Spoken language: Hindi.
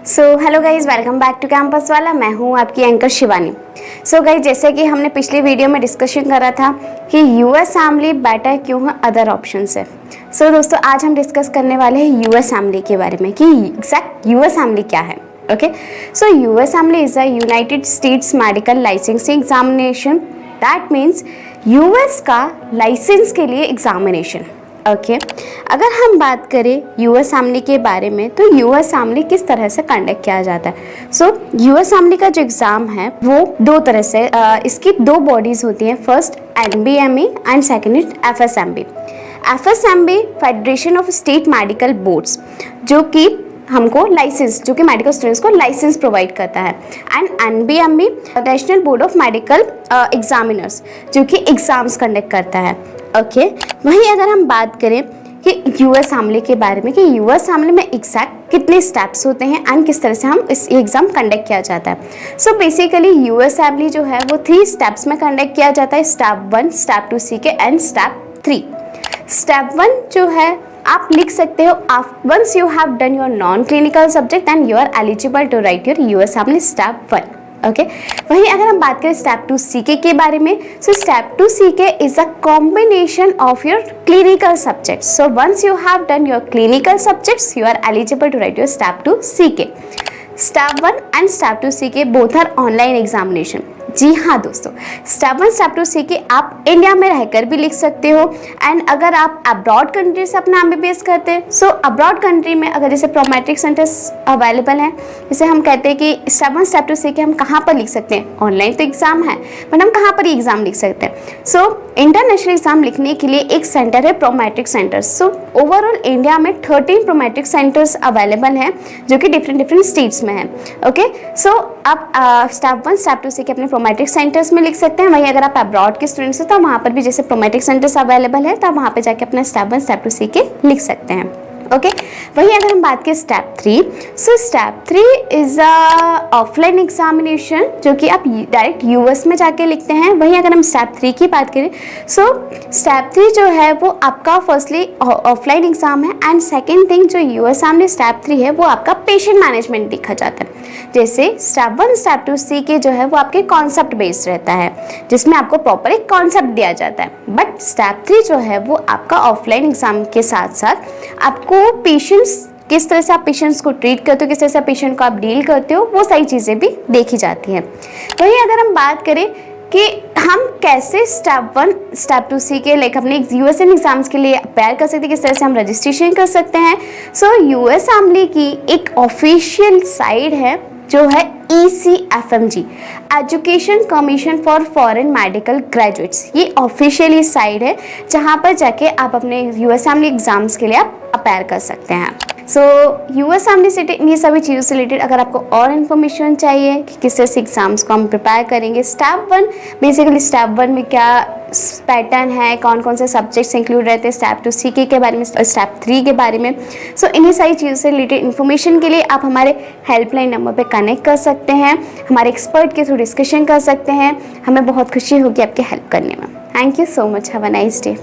So hello guys, welcome back to campus वाला। मैं हूँ आपकी एंकर शिवानी। सो गाइज, जैसे कि हमने पिछली वीडियो में डिस्कशन करा था कि यूएस फैमिली बेटर क्यों है अदर ऑप्शन से। सो दोस्तों, आज हम डिस्कस करने वाले हैं यूएस फैमिली के बारे में कि एग्जैक्ट यूएस फैमिली क्या है। Okay, so US family is a United states medical licensing examination. That means US का लाइसेंस के लिए एग्जामिनेशन। ओके, अगर हम बात करें यूएस फैमिली के बारे में तो यूएस फैमिली किस तरह से कंडक्ट किया जाता है। सो यूएस फैमिली का जो एग्ज़ाम है वो दो तरह से इसकी दो बॉडीज़ होती हैं। First NBME and second is FSMB. FSMB federation of state medical boards, जो कि हमको लाइसेंस, जो कि मेडिकल स्टूडेंट्स को लाइसेंस प्रोवाइड करता है। And NBME national board of medical examiners, जो कि एग्ज़ाम्स कंडक्ट करता है। ओके, वहीं अगर हम बात करें कि यूएस फैमिली के बारे में कि यूएस फैमिली में एग्जैक्ट कितने स्टेप्स होते हैं एंड किस तरह से हम इस एग्ज़ाम कंडक्ट किया जाता है। सो बेसिकली यूएस फैमिली जो है वो 3 स्टेप्स में कंडक्ट किया जाता है। Step 1, step 2 CK and step 3। Step 1 जो है आप लिख सकते हो once you have done your non clinical subject and you are eligible to write your US family step 1। Okay, वहीं अगर हम बात करें स्टेप 2 सीके के बारे में, so step 2 CK is a combination of your clinical subjects. So once you have done your clinical subjects you are eligible to write your step 2 CK. Step 1 and step 2 CK both are online examination. जी हाँ दोस्तों, स्टेप 1 स्टेप 2 सीके आप इंडिया में रहकर भी लिख सकते हो। एंड अगर आप अब्रॉड कंट्री से अपना एमबीबीएस करते हैं, सो अब्रॉड कंट्री में अगर जैसे प्रोमेट्रिक सेंटर्स अवेलेबल हैं, जैसे हम कहते हैं कि स्टेप 1 स्टेप 2 सीके हम कहाँ पर लिख सकते हैं। ऑनलाइन तो एग्जाम है बट हम कहाँ पर ही एग्जाम लिख सकते हैं। सो इंटरनेशनल एग्जाम लिखने के लिए एक सेंटर है Prometric centres. So overall India में 13 प्रोमेट्रिक सेंटर्स अवेलेबल हैं जो कि डिफरेंट स्टेट्स में हैं। ओके, सो आप स्टेप 1 स्टेप 2 सीके अपने प्रोमेट्रिक सेंटर्स में लिख सकते हैं। वहीं अगर आप अब्रॉड के स्टूडेंट्स हैं तो वहाँ पर भी जैसे प्रोमेट्रिक सेंटर्स अवेलेबल है तो आप वहाँ पे जाके अपना स्टेप 1 स्टेप 2 सीके लिख सकते हैं। ओके, वहीं अगर हम बात करें step 3, so step 3 is a offline examination जो कि आप डायरेक्ट यूएस में जाके लिखते हैं। वहीं अगर हम स्टेप 3 की बात करें, सो स्टेप 3 जो है वो आपका फर्स्टली ऑफलाइन एग्जाम है एंड सेकेंड थिंग जो यूएस सामने स्टेप 3 है वो आपका पेशेंट मैनेजमेंट लिखा जाता है। जैसे स्टेप 1 स्टेप 2 सीके जो है वो आपके कॉन्सेप्ट बेस्ड रहता है जिसमें आपको प्रॉपर एक कॉन्सेप्ट दिया जाता है। बट स्टेप 3 जो है वो आपका ऑफलाइन एग्जाम के साथ साथ आपको पेशेंट्स, किस तरह से आप पेशेंट्स को ट्रीट करते हो, किस तरह से पेशेंट को आप डील करते हो, वो सारी चीज़ें भी देखी जाती हैं। वहीं अगर हम बात करें कि हम कैसे स्टेप 1 स्टेप 2 सीके लाइक अपने यूएसएन एग्जाम्स के लिए अप्लाई कर सकते हैं, किस तरह से हम रजिस्ट्रेशन कर सकते हैं। सो यूएस फैमिली की एक ऑफिशियल साइट है जो है ECFMG, education commission for foreign medical graduates. ये ऑफिशियली साइट है जहाँ पर जाके आप अपने यूएस फैमिली एग्जाम्स के लिए आप अप्लाई कर सकते हैं। सो यूएस फैमिली से ये सभी चीज़ों से रिलेटेड अगर आपको और इन्फॉर्मेशन चाहिए कि किस तरह से एग्जाम्स को हम प्रिपेयर करेंगे, स्टेप 1 बेसिकली स्टेप 1 में क्या पैटर्न है, कौन कौन से सब्जेक्ट्स इंक्लूड रहते हैं, स्टेप 2 सीके के बारे में, स्टेप 3 के बारे में। सो इन्हीं सारी चीज़ों से रिलेटेड इन्फॉर्मेशन के लिए आप हमारे हेल्पलाइन नंबर पे कनेक्ट कर सकते हैं, हमारे एक्सपर्ट के थ्रू डिस्कशन कर सकते हैं। हमें बहुत खुशी होगी आपकी हेल्प करने में। Thank you so much, have a nice day.